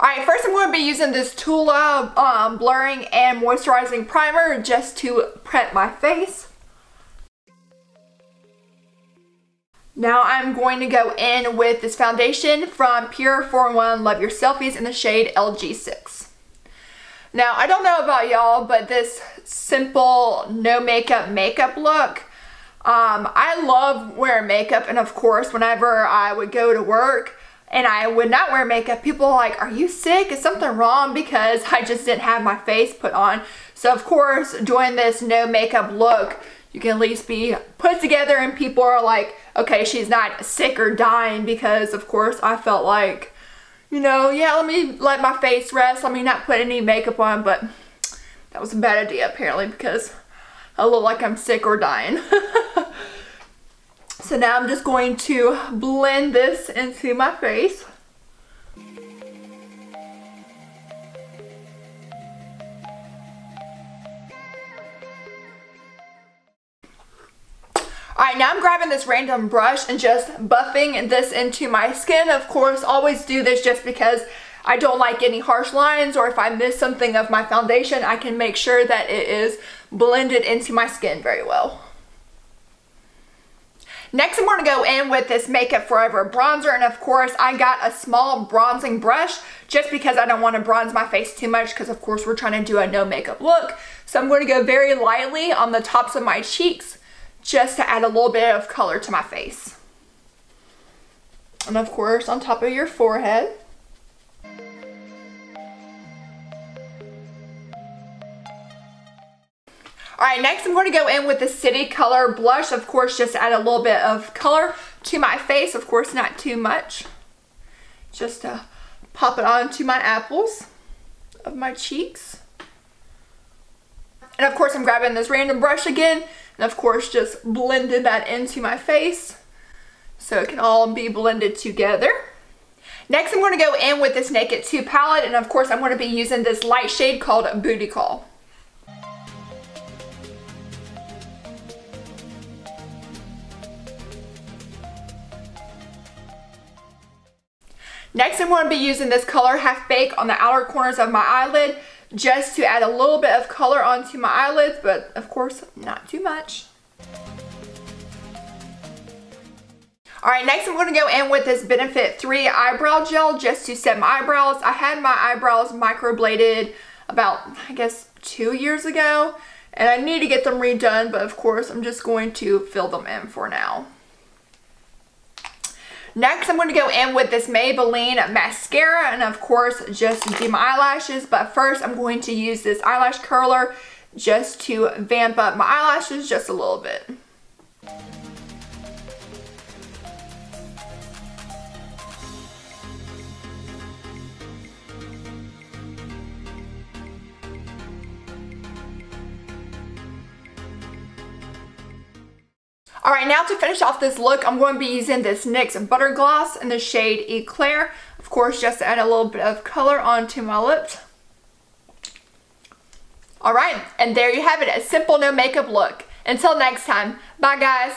Alright, first I'm going to be using this Tula blurring and moisturizing primer just to prep my face. Now I'm going to go in with this foundation from Pure 4-in-1 Love Your Selfies in the shade LG6. Now I don't know about y'all, but this simple no makeup look, I love wearing makeup, and of course whenever I would go to work and I would not wear makeup, people are like, are you sick? Is something wrong? Because I just didn't have my face put on. So of course doing this no makeup look, you can at least be put together and people are like, okay, she's not sick or dying, because of course I felt like, you know, yeah, let me let my face rest, let me not put any makeup on, but that was a bad idea apparently because I look like I'm sick or dying. So now I'm just going to blend this into my face. Alright, now I'm grabbing this random brush and just buffing this into my skin. Of course, always do this just because I don't like any harsh lines, or if I miss something of my foundation, I can make sure that it is blended into my skin very well. Next, I'm going to go in with this Makeup Forever bronzer, and of course I got a small bronzing brush just because I don't want to bronze my face too much, because of course we're trying to do a no makeup look. So I'm going to go very lightly on the tops of my cheeks just to add a little bit of color to my face. And of course on top of your forehead. Alright, next I'm going to go in with the City Color blush, of course just to add a little bit of color to my face, of course not too much. Just to pop it onto my apples of my cheeks. And of course I'm grabbing this random brush again, and of course just blending that into my face so it can all be blended together. Next I'm going to go in with this Naked 2 palette, and of course I'm going to be using this light shade called Booty Call. Next I'm going to be using this color Half Baked on the outer corners of my eyelid just to add a little bit of color onto my eyelids, but of course not too much. Alright, next I'm going to go in with this Benefit 3 eyebrow gel just to set my eyebrows. I had my eyebrows microbladed about, I guess, 2 years ago, and I need to get them redone, but of course I'm just going to fill them in for now. Next, I'm going to go in with this Maybelline mascara, and of course just do my eyelashes, but first I'm going to use this eyelash curler just to vamp up my eyelashes just a little bit. Alright, now to finish off this look, I'm going to be using this NYX Butter Gloss in the shade Eclair. Of course, just to add a little bit of color onto my lips. Alright, and there you have it, a simple no makeup look. Until next time, bye guys!